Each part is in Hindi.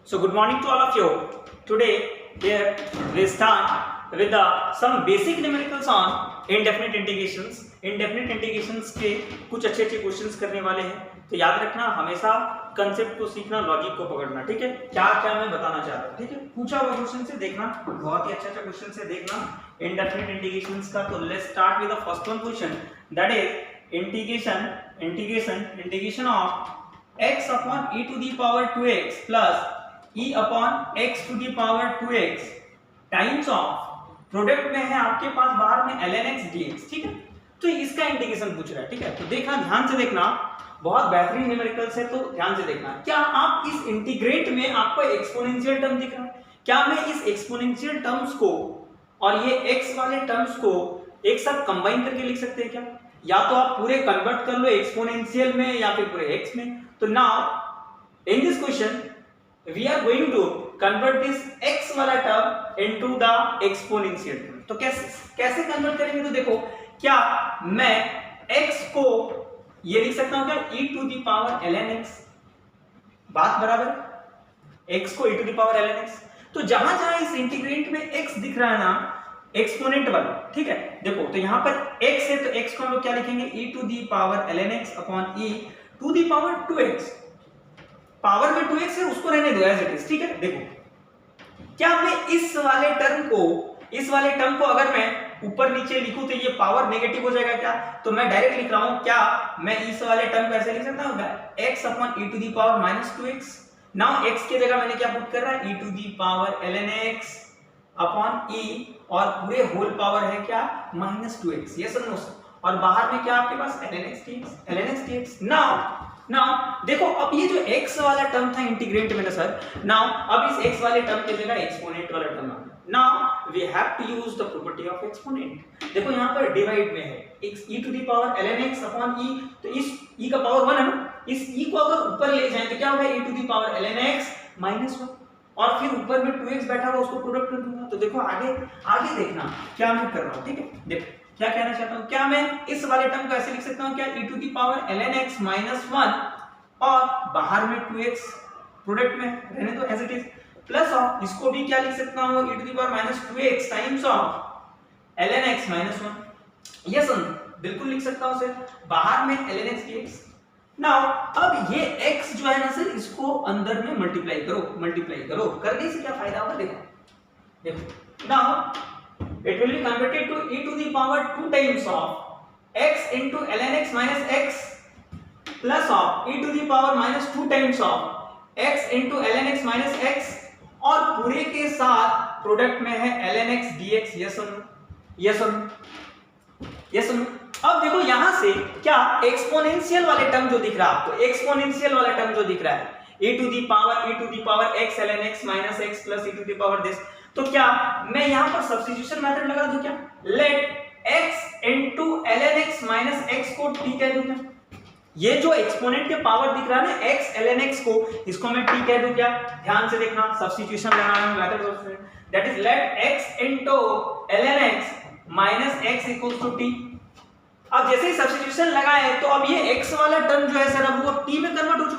So good morning to all of you. Today here we start with some basic numericals on indefinite integrations. Indefinite integrations के कुछ अच्छे क्वेश्चंस करने वाले हैं, तो याद रखना हमेशा कंसेप्ट को सीखना, लॉजिक को पकड़ना, ठीक है। क्या क्या मैं बताना चाह रहा हूँ, ठीक है। पूछा हुआ क्वेश्चन से देखना, बहुत ही अच्छा क्वेश्चन से देखना इंडेफिनिट इंटीग्रेशंस का। तो let's start with the first one question, that is integration of x upon e to the power 2x plus e upon x to the power 2x times of product में है आपके पास बाहर में ln x dx, ठीक है। तो इसका इंटीग्रेशन पूछ रहा है, ठीक है। तो देखना, ध्यान से देखना, बहुत बेहतरीन न्यूमेरिकल्स है, तो ध्यान से देखना। क्या आप इस इंटीग्रेट में आपको एक्सपोनेंशियल टर्म दिख रहा है? क्या मैं इस एक्सपोनेंशियल टर्म्स को और ये x वाले टर्म्स को एक साथ कंबाइन करके लिख सकते हैं क्या? या तो आप पूरे कन्वर्ट कर लो एक्सपोनेंशियल में या फिर पूरे x में। तो now in this question we are going to convert this x वाला term into the exponential term. तो कैसे कन्वर्ट करेंगे? तो देखो, क्या मैं x को ये लिख सकता हूं क्या e to the power ln x, बात बराबर, x को e to the power ln x। तो जहां जहां इस इंटीग्रेंट में x दिख रहा है ना, एक्सपोनेंट वाला, ठीक है। देखो, तो यहां पर x है तो x को हम लोग क्या लिखेंगे, e to the power ln x upon e to the power 2x। Power में 2x है, उसको रहने दो एज इट इज, ठीक है। देखो, क्या मैं इस वाले टर्म को अगर मैं ऊपर नीचे लिखूं तो ये पावर नेगेटिव हो जाएगा क्या? तो मैं डायरेक्ट लिख रहा हूं, क्या मैं इस वाले टर्म को ऐसे लिख सकता हूं, x upon e to the power minus 2x। Now x की जगह मैंने क्या पुट कर रहा है, e to the power ln x upon e, और पूरे होल पावर है क्या, माइनस 2x। यस और नो सर? और बाहर में क्या आपके पास ln x dx। नाउ देखो, अब ये जो x वाला टर्म था इंटीग्रेंट में ना सर, नाउ अब इस x वाले टर्म की जगह एक्सपोनेंट वाला टर्म आ गया। Now we have to use the property of exponent. देखो यहाँ पर डिवाइड में है x e to the power ln x upon e, तो इस e का पावर 1 है ना, इस e को अगर ऊपर ले जाएं तो क्या होगा, e to the power ln x minus 1, और फिर ऊपर में 2x बैठा हुआ उसको प्रोडक्ट कर दूंगा। तो देखो आगे देखना क्या मैं कर रहा हूँ, ठीक है। देखो क्या कहना चाहता हूं, क्या मैं इस वाले टर्म को ऐसे लिख सकता हूं क्या, e to the power ln x minus 1, और बाहर में 2x प्रोडक्ट में रहने दो as it is, plus of इसको भी क्या लिख सकता हूं, e to the power minus 2x times of ln x minus 1। Yes sir, बिल्कुल लिख सकता हूं सर, बाहर में ln x dx। नाउ अब ये x जो है ना सर, इसको अंदर में मल्टीप्लाई करो, करने से क्या फायदा होगा, देखो now it will be converted to e to the power 2 times of x into ln x minus x plus of e to the power minus 2 times of x into ln x minus x, और पूरे के साथ प्रोडक्ट में है ln x dx। यस और नो? अब देखो यहां से क्या एक्सपोनेंशियल वाले टर्म जो दिख रहा है आपको, एक्सपोनेंशियल वाला टर्म जो दिख रहा है e to the power x ln x minus x plus e to the power this, तो क्या मैं यहां पर सब्स्टिट्यूशन मेथड लगा दूं क्या, late x into ln x minus x को t कह दूं क्या? ये जो एक्सपोनेंट के पावर दिख रहा है ना x ln x को, इसको मैं t कह दूं क्या? ध्यान से देखना, सब्स्टिट्यूशन लगाना है method, that is let x into ln x minus x equals to t। अब जैसे ही सब्स्टिट्यूशन लगाए तो अब ये x वाला टर्म जो है सर, अब वो t में कन्वर्ट हो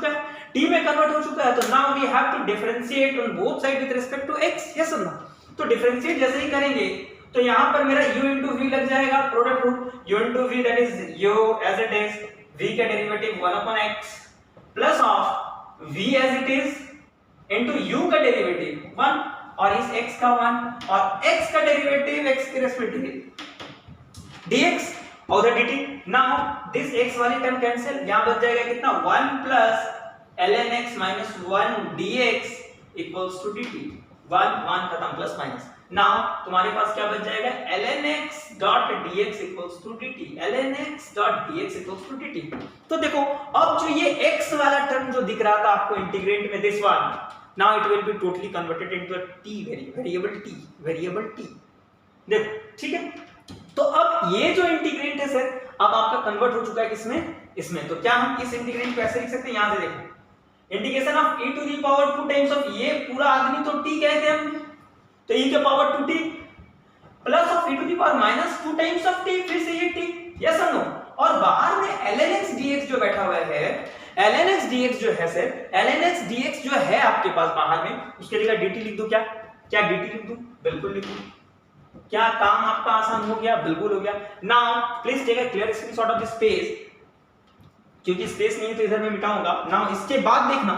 चुका है, तो now we have to differentiate on both side with respect to x। Yes और नो? तो डिफरेंशिएट जैसे ही करेंगे तो यहां पर मेरा u into v लग जाएगा, product rule u into v, that is u as it is, v का derivative 1 upon x plus of v as it is into u का डेरिवेटिव 1, और इस x का 1, और x का डेरिवेटिव x के रेस्पेक्टिव dx और dt। नाउ दिस x वाली टर्म कैंसिल, यहां बच जाएगा कितना, 1 प्लस ln x minus 1 dx equals to dt। 1 खत्म, प्लस माइनस। नाउ तुम्हारे पास क्या बच जाएगा, ln x dot dx equals to dt, ln x dot dx equals to dt। तो देखो, अब जो ये x वाला टर्म जो दिख रहा था आपको इंटीग्रेंट में, this one, now it will be totally converted into a t variable t। देखो, ठीक है। तो अब ये जो इंटीग्रेंट है सर, अब आपका कन्वर्ट हो चुका है इसमें। तो क्या हम इस इंटीग्रेंट को ऐसे लिख सकते हैं, यहां से देखो, integration of e to the power 2 times of, ये पूरा आदमी तो t कहते हैं हम, तो e के power 2t plus of e to the power minus 2 times of t, फिर से ये t। यस और नो? और बाहर में ln x dx जो बैठा हुआ है, ln x dx जो है सर, ln x dx जो है आपके पास बाहर में, उसके जगह dt लिख दो। क्या क्या dt लिख दूं? बिल्कुल लिख दूं। क्या काम आपका आसान हो गया? बिल्कुल हो गया। Now please take a clear screenshot of this page, क्योंकि स्पेस नहीं है तो इधर मैं मिटाऊंगा। नाउ इसके बाद देखना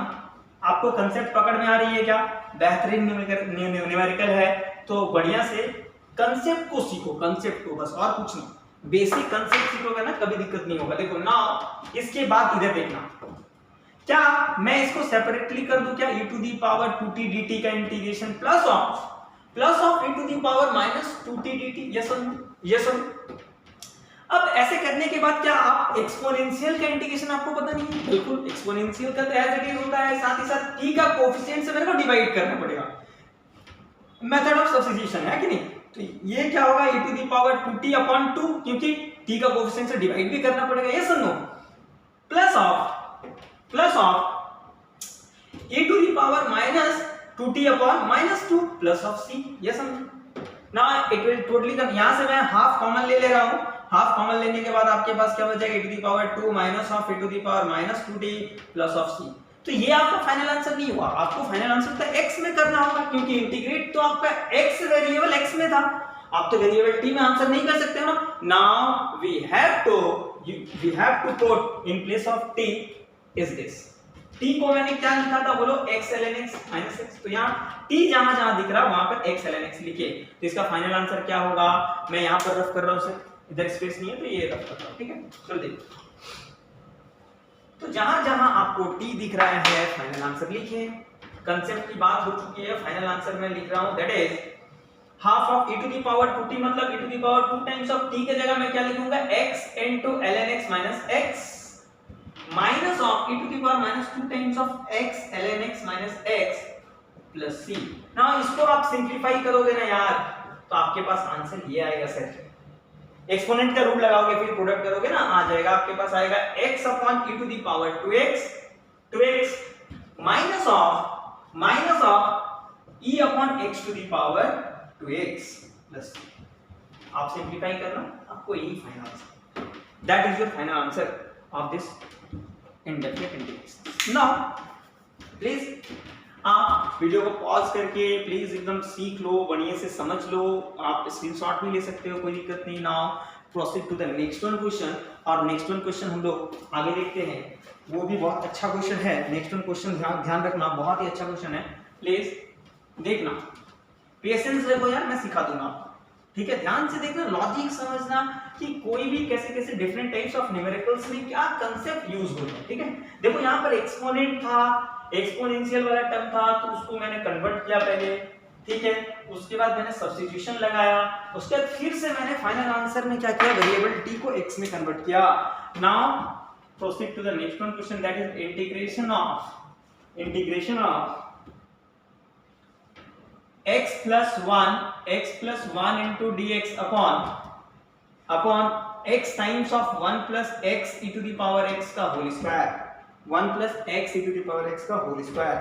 आपको कंसेप्ट पकड़ में आ रही है क्या? बेहतरीन न्यूमेरिकल है तो बढ़िया से कंसेप्ट को सीखो, कंसेप्ट को, बस और कुछ नहीं। बेसिक कंसेप्ट सीखोगे ना, कभी दिक्कत नहीं होगा। देखो नाउ इसके बाद इधर देखना, क्या मैं इसको सेपरेटली कर दूं क्या? e to the power 2t dt का integration plus of e to the power minus 2t dt। Yes और नो? यस और नो? अब ऐसे करने के बाद क्या आप एक्सपोनेंशियल का इंटीग्रेशन आपको पता नहीं है? बिल्कुल, एक्सपोनेंशियल का तो एज इट इज होता है, साथ ही साथ t का कोएफिशिएंट से मेरे को डिवाइड करना पड़ेगा, मेथड ऑफ सब्स्टिट्यूशन है कि नहीं? तो ये क्या होगा? e to the power 2t upon 2, क्योंकि t का कोएफिशिएंट से डिवाइड भी करना पड़ेगा। यस और no? Plus of e to the power minus 2t upon minus 2 plus of c। Yes और नो? ना इट विल टोटली कम, यहां से मैं हाफ कॉमन ले रहा हूं। हाफ कॉमन लेने के बाद आपके पास क्या बचेगा? e to the power 2 minus of e to the power minus 2t plus of c। तो ये आपका फाइनल आंसर नहीं हुआ, आपको फाइनल आंसर तो x में करना होगा, क्योंकि इंटीग्रेट तो आपका x वेरिएबल x में था। आप तो वेरिएबल t में आंसर नहीं कर सकते हो ना। Now we have to put in place of t is this. t को मैंने क्या लिखा था? बोलो x ln x minus x। तो यहाँ t जहां जहां दिख रहा है वहां पर x ln x लिखिए। तो इसका फाइनल आंसर क्या होगा? मैं यहाँ पर रफ कर रहा हूँ सर, इधर स्पेस नहीं है तो ये रफ कर रहा हूँ, ठीक है? चलो देखो, तो जहां जहां आपको t दिख रहा है फाइनल आंसर लिखिए। कंसेप्ट की बात हो चुकी है, फाइनल आंसर मैं लिख रहा हूं, that is half of e to the power 2t, मतलब e to the power 2 times of t की जगह मैं क्या लिखूंगा? x into ln x minus x minus of e to the power minus 2 times of x ln x minus x plus c। Now इसको आप सिंपलीफाई करोगे ना यार, तो आपके पास आंसर ये आएगा सर। एक्सपोनेंट का रूल लगाओगे, फिर प्रोडक्ट करोगे ना, आ जाएगा आपके पास आएगा x upon e to the power 2x minus of e upon x to the power 2x plus. आप सिंपलीफाई करना, आपको यही final answer, that is your final answer of this indefinite integration. Now please आप वीडियो को पॉज करके प्लीज एकदम सीख लो, बढ़िया से समझ लो। आप स्क्रीनशॉट भी ले सकते हो, कोई दिक्कत नहीं। Now proceed to the next one question. और नेक्स्ट वन क्वेश्चन हम लोग आगे देखते हैं, वो भी बहुत अच्छा क्वेश्चन है। नेक्स्ट वन क्वेश्चन ध्यान रखना, बहुत ही अच्छा क्वेश्चन है, प्लीज देखना, पेशेंस रखो यार, मैं सिखा दूंगा आपको, ठीक है? ध्यान से देखना, लॉजिक समझना कि कोई भी कैसे कैसे डिफरेंट टाइप्स ऑफ न्यूमेरिकल्स में क्या कंसेप्ट यूज होते हैं, ठीक है? देखो यहाँ पर एक्सपोनेंट था, एक्सपोनेंशियल वाला टर्म था, तो उसको मैंने कन्वर्ट किया पहले, ठीक है? उसके बाद मैंने सब्स्टिट्यूशन लगाया, उसके बाद फिर से मैंने फाइनल आंसर में क्या किया? वेरिएबल t को x में कन्वर्ट किया। Now proceed to the next one question, that is integration of x plus 1 into dx upon x times of 1 plus x e to the power x का whole square, 1 plus x e to the power x का होल स्क्वायर।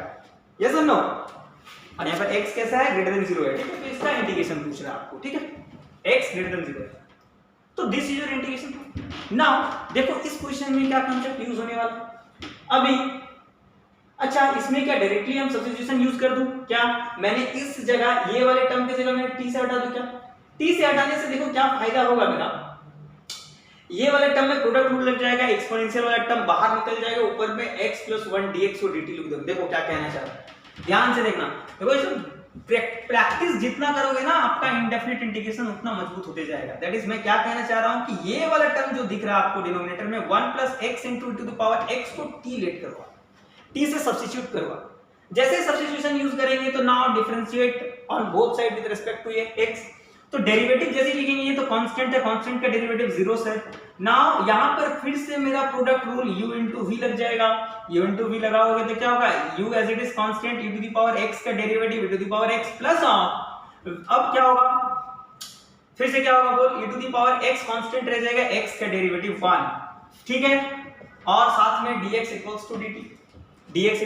यस और नो? और यहाँ पर x कैसा है? ग्रेटर देन 0 है, ठीक है? तो इसका इंटीग्रेशन पूछ रहा है आपको, ठीक है? x ग्रेटर देन 0 है, तो this is your integration. Now देखो इस क्वेश्चन में क्या कांसेप्ट यूज होने वाला है अभी। अच्छा, इसमें क्या डायरेक्टली हम सब्स्टिट्यूशन यूज कर दूं क्या? मैंने इस जगह ये वाले टर्म की जगह मैंने t से हटा दूं क्या? t से हटाने से देखो क्या फायदा होगा मेरा, ये वाले टर्म में प्रोडक्ट रूल लग जाएगा, एक्सपोनेंशियल वाला टर्म बाहर निकल जाएगा, ऊपर में x + 1 dx और dt लिख दो। देखो क्या कहना चाह रहा है, ध्यान से देखना। देखो इसमें प्रैक्टिस जितना करोगे ना, आपका इंडेफिनिट इंटीग्रेशन उतना मजबूत होते जाएगा। दैट इज मैं क्या कहना चाह रहा हूं कि ये वाला टर्म जो दिख रहा है आपको डिनोमिनेटर में, 1 + x * e to the power x को t लेट करवा, t से सब्स्टिट्यूट करवा। जैसे सब्स्टिट्यूशन यूज करेंगे तो now differentiate on both side with respect to ये x, तो डेरिवेटिव जैसे लिखेंगे, ये तो कांस्टेंट है, कांस्टेंट का डेरिवेटिव 0 है। नाउ यहां पर फिर से मेरा प्रोडक्ट रूल u * v लग जाएगा। u * v लगाओगे तो क्या होगा? u as it is constant, e to the power x का derivative e to the power x plus अब क्या होगा? फिर से क्या होगा बोल? e to the power x constant रह जाएगा, x का डेरिवेटिव 1, ठीक है? और साथ में dx = dt, dx =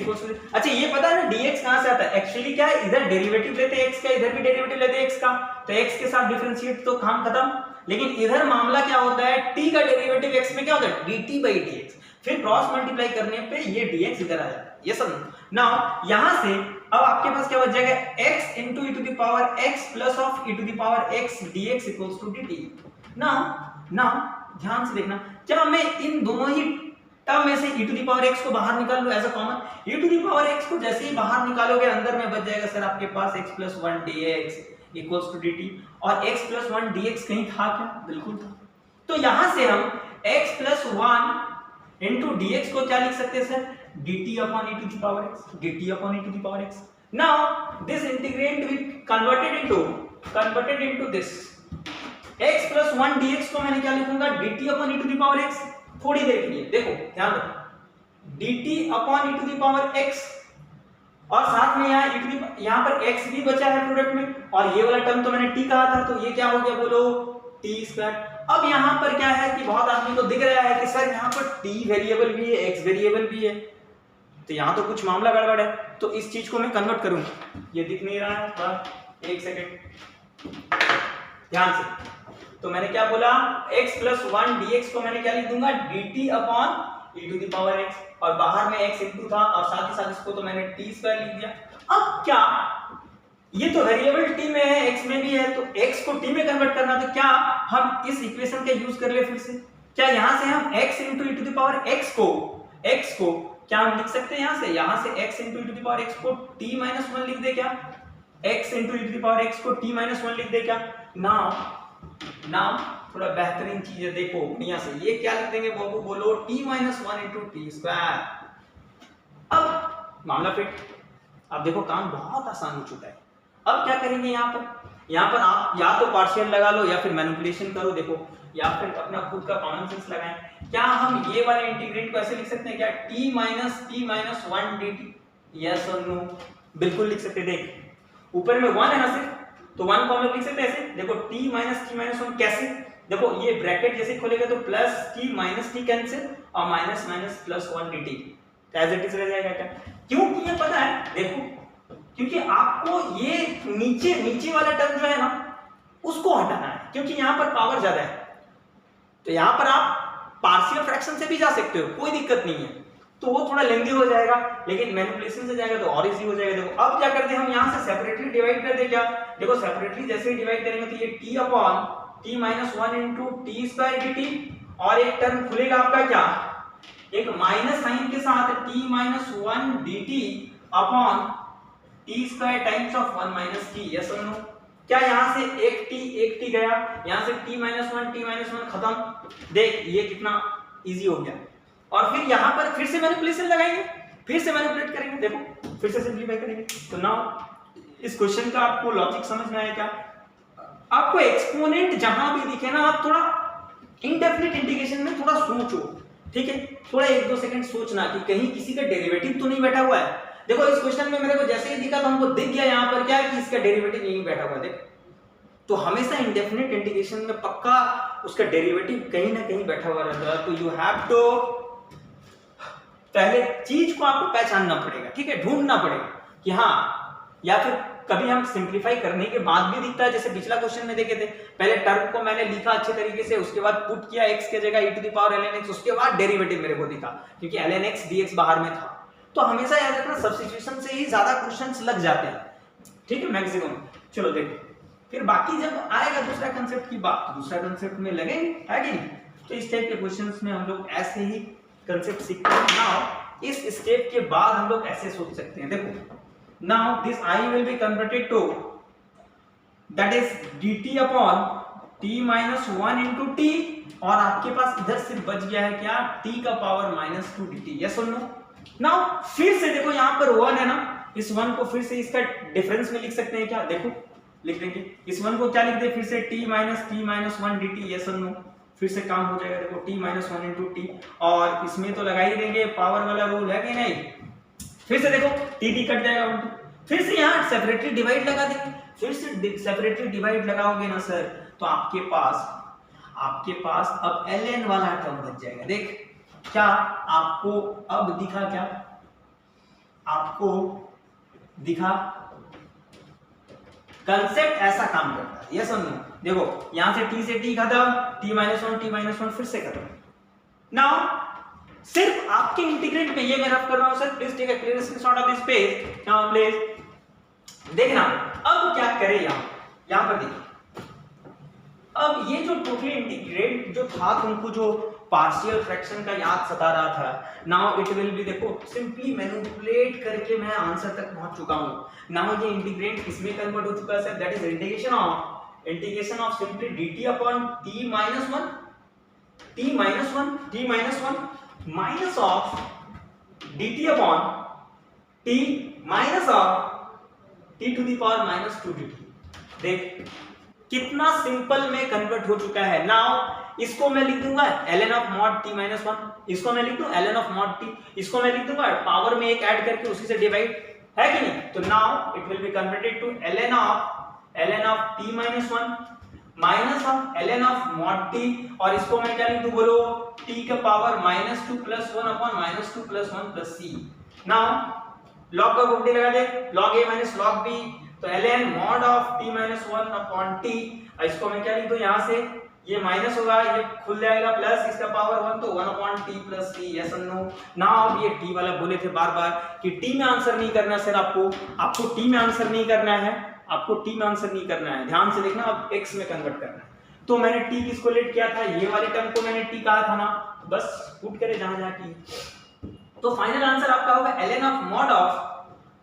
अच्छा ये पता है ना dx कहां से आता है? एक्चुअली क्या है, इधर डेरिवेटिव लेते हैं x का, इधर भी डेरिवेटिव लेते हैं x का, तो x के साथ डिफरेंशिएट तो काम खत्म। लेकिन इधर मामला क्या होता है, t का डेरिवेटिव x में क्या होता है? dt/dx। फिर क्रॉस मल्टीप्लाई करने पे ये dx इधर आ जाता है। ये सब नाउ यहां से अब आपके पास क्या बच जाएगा, x into e to the power x plus of e to the power x dx equals to dt। Now ध्यान से देखना, क्या मैं इन दोनों ही टर्म में से e to the power x को बाहर निकाल लूं as a common, e to the power x को जैसे ही बाहर निकालोगे अंदर में बच जाएगा सर आपके पास x plus 1 dx equals to dt। और x plus 1 dx कहीं था क्या, बिल्कुल था। तो यहां से हम x plus 1 into dx को क्या लिख सकते हैं sir, dt upon e to the power x, dt upon e to the power x। now this integrand will converted into this x plus 1 dx को मैंने क्या लिखूंगा, dt upon e to the power x। थोड़ी देर के लिए देखो ध्यान रखो, dt upon e to the power x और साथ में यहाँ पर x भी बचा है प्रोडक्ट में, और ये वाला टर्म तो मैंने t कहा था, तो ये क्या हो गया बोलो, t स्क्वायर। अब यहाँ पर क्या है कि बहुत आदमी को दिख रहा है कि सर यहाँ पर t वेरिएबल भी है, x वेरिएबल भी है, तो यहाँ तो कुछ मामला गड़बड़ है। तो इस चीज को मैं कन्वर्ट करूंगा, ये दिख नहीं रहा है, एक सेकेंड ध्यान से। तो मैंने क्या बोला, x plus 1 dx को मैंने क्या लिख दूंगा, dt upon e to the power x, और बाहर में x इंटू था और साथ ही साथ इसको तो मैंने t स्क्वायर लिख दिया। अब क्या, ये तो वेरिएबल t में है, x में भी है, तो x को t में कन्वर्ट करना, तो क्या हम इस इक्वेशन का यूज कर ले फिर से, क्या यहाँ से हम x into e to the power x को क्या हम लिख सकते हैं, यहाँ से x into e to the power x को t minus 1 लिख दे क्या, x into e to the power x को t minus 1 लिख दे क्या। नाउ थोड़ा बेहतरीन चीज है, देखो बढ़िया से, ये क्या लिख देंगे बाबू, बोलो t minus 1 into t square. अब मामला फिट, अब देखो काम बहुत आसान हो चुका है। अब क्या करेंगे, यहाँ पर आप या तो पार्शियल लगा लो या फिर मैनिपुलेशन करो, देखो, या फिर अपना खुद का कॉमन सेंस लगाएं। क्या हम ये वाले इंटीग्रेंट को ऐसे लिख सकते हैं क्या, t minus 1 dt, यस और नो, बिल्कुल लिख सकते हैं। देख ऊपर में 1 है ना सिर्फ, तो 1 को हम लोग लिख सकते हैं ऐसे, देखो t minus 1 कैसे, देखो ये ब्रैकेट जैसे खोलेगा तो plus t minus t cancel और minus minus plus 1 dt as it is रह जाएगा क्या। क्यों ये पता है, देखो क्योंकि आपको ये नीचे वाला टर्म जो है ना उसको हटाना है, क्योंकि यहाँ पर पावर ज्यादा है, तो यहाँ पर आप पार्शियल फ्रैक्शन से भी जा सकते हो, कोई दिक्कत नहीं है, तो वो थोड़ा लेंदी हो जाएगा, लेकिन मैनिपुलेशन से जाएगा तो और इजी हो जाएगा। देखो अब क्या करते हैं हम, यहाँ से सेपरेटली डिवाइड कर दे क्या, देखो सेपरेटली जैसे ही डिवाइड करेंगे तो ये t upon t minus 1 into t square dt, और एक टर्म खुलेगा आपका क्या, एक माइनस साइन के साथ t minus 1 dt अपॉन t square times of 1 minus t, yes और नो। क्या यहाँ से एक t गया, यहाँ से t minus 1 खत्म, देख ये कितना इजी हो गया। और फिर यहाँ पर फिर से मैनिपुलेशन लगाएंगे, फिर से मैनिपुलेट करेंगे, देखो फिर से सिंपलीफाई करेंगे। तो नाउ इस क्वेश्चन का आपको लॉजिक समझ में आया क्या, आपको एक्सपोनेंट जहां भी दिखे ना, आप थोड़ा इनडेफिनिट इंटीग्रेशन में थोड़ा सोचो, ठीक है, थोड़ा 1-2 सेकंड सोचना कि कहीं किसी का डेरिवेटिव तो नहीं बैठा हुआ है। देखो इस क्वेश्चन में मेरे को जैसे ही दिखा तो हमको दिख गया यहाँ पर क्या है कि इसका डेरिवेटिव यहीं बैठा हुआ है, देख, तो हमेशा इंडेफिनिट इंटीग्रेशन में पक्का उसका डेरिवेटिव कहीं ना कहीं बैठा हुआ रहता है। तो यू हैव टू पहले चीज को आपको पहचानना पड़ेगा, ठीक है, ढूंढना पड़ेगा कि हाँ, या फिर कभी हम सिंप्लीफाई करने के बाद भी दिखता है, जैसे पिछला क्वेश्चन में देखे थे, पहले टर्म को मैंने लिखा अच्छे तरीके से, उसके बाद पुट किया x के जगह e to the power ln x, उसके बाद डेरिवेटिव मेरे को दिखा क्योंकि ln x dx बाहर में था। तो हमेशा याद रखना सब्स्टिट्यूशन से ही ज्यादा क्वेश्चंस लग जाते हैं, ठीक है, मैक्सिमम। चलो देखो फिर बाकी जब आएगा दूसरा कंसेप्ट की बात, दूसरा कंसेप्ट में लगेंगे, है कि नहीं। तो इस टाइप के क्वेश्चंस में हम लोग ऐसे ही कंसेप्ट सीखते हैं। नाउ इस स्टेप के बाद हम लोग ऐसे सोच सकते हैं, देखो now this I will be converted to that is dt upon t minus 1 into t, और आपके पास इधर सिर्फ बच गया है क्या, t का power -2 dt, yes or no। now फिर से देखो यहाँ पर 1 है ना, इस 1 को फिर से इसका डिफरेंस में लिख सकते हैं क्या, देखो लिख देंगे, इस 1 को क्या लिख दे फिर से t minus 1 dt, yes or no, फिर से काम हो जाएगा। देखो t minus 1 into t, और इसमें तो लगा ही देंगे पावर वाला रूल, है कि नहीं। फिर से देखो टी कट जाएगा, फिर से यहाँ सेपरेटली डिवाइड लगा देंगे, फिर से सेपरेटली डिवाइड लगाओगे ना सर, तो आपके पास अब ln वाला टर्म बच जाएगा। देख क्या आपको अब दिखा, क्या आपको दिखा, कंसेप्ट ऐसा काम करता है, यस और नो। देखो यहाँ से t खत्म, t minus 1 फिर से खत्म। नाउ सिर्फ आपके इंटीग्रेंट में ये मैं रफ कर रहा हूं sir, please take a clear screenshot of this page. Now please देखना अब क्या करें, यहां पर देखिए, अब ये जो टोटली इंटीग्रेट जो था तुमको जो पार्शियल फ्रैक्शन का याद सता रहा था, नाउ इट विल बी, देखो सिंपली मैनिपुलेट करके मैं आंसर तक पहुंच चुका हूं। नाउ ये इंटीग्रेट किसमें कन्वर्ट हो चुका है sir, that is integration of simply dt अपॉन t minus 1 minus of dt अपॉन t minus of t to the power minus 2 dt। देख कितना सिंपल में कन्वर्ट हो चुका है। नाउ इसको मैं लिख दूंगा ln of mod t minus 1, इसको मैं लिख दूं ln ऑफ mod t, इसको मैं लिख दूंगा पावर में एक ऐड करके उसी से डिवाइड, है कि नहीं। तो now it will be converted to ln of t minus 1 minus of ln of mod t, और इसको मैं क्या लिख दूं बोलो, t का power -2 + 1 upon -2 + 1 + c। Now log का प्रॉपर्टी लगा दे, log a - log b, तो ln mod of t - 1 upon t, इसको मैं क्या लिख दूं यहां से, ये माइनस होगा ये खुल जाएगा प्लस इसका पावर 1, तो 1 अपॉन t + c, यस और नो। नाउ अब ये t वाला बोले थे बार बार कि t में आंसर नहीं करना सर, आपको t में आंसर नहीं करना है, आपको t में आंसर नहीं करना है, ध्यान से देखना, अब x में कन्वर्ट करना है। तो मैंने t किसको लेट किया था, ये वाले टर्म को मैंने t कहा था ना, बस पुट करे जहां जहां t। तो फाइनल आंसर आपका होगा ln of mod of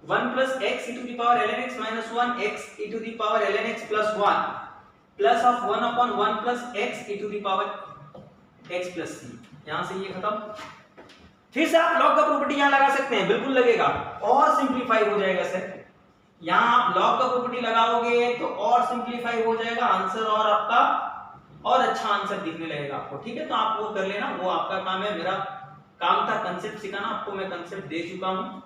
1 + x e to the power ln x minus 1 x e to the power ln x plus 1 plus of 1 upon 1 plus x e to the power x plus c। यहां से ये खत्म। फिर से आप log का प्रॉपर्टी यहां लगा सकते हैं, बिल्कुल लगेगा और सिंपलीफाई हो जाएगा सर। यहां आप log का प्रॉपर्टी लगाओगे तो और सिंपलीफाई हो जाएगा आंसर, और आपका और अच्छा आंसर दिखने लगेगा आपको, ठीक है। तो आप वो कर लेना, वो आपका काम है, मेरा काम था कंसेप्ट सिखाना, आपको मैं कंसेप्ट दे चुका हूं।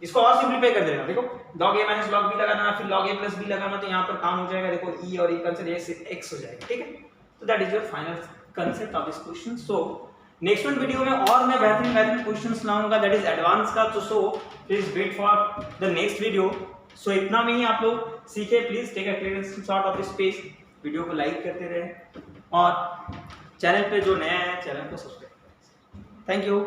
इसको और सिंपलीफाई कर देना, देखो log a - log b लगा देना, फिर log a + b लगाना, तो यहाँ पर काम हो जाएगा, देखो e और e कैंसिल, ये x हो जाएगा, ठीक है। तो that is your final concept of this question. So next one video में और मैं बेहतरीन क्वेश्चंस लाऊंगा, दैट इज एडवांस का, तो so please wait for the next video. So इतना में ही आप लोग सीखे, please take a clear screenshot of this page, video को लाइक करते रहे और चैनल पे जो नया है चैनल को सब्सक्राइब करें। Thank you.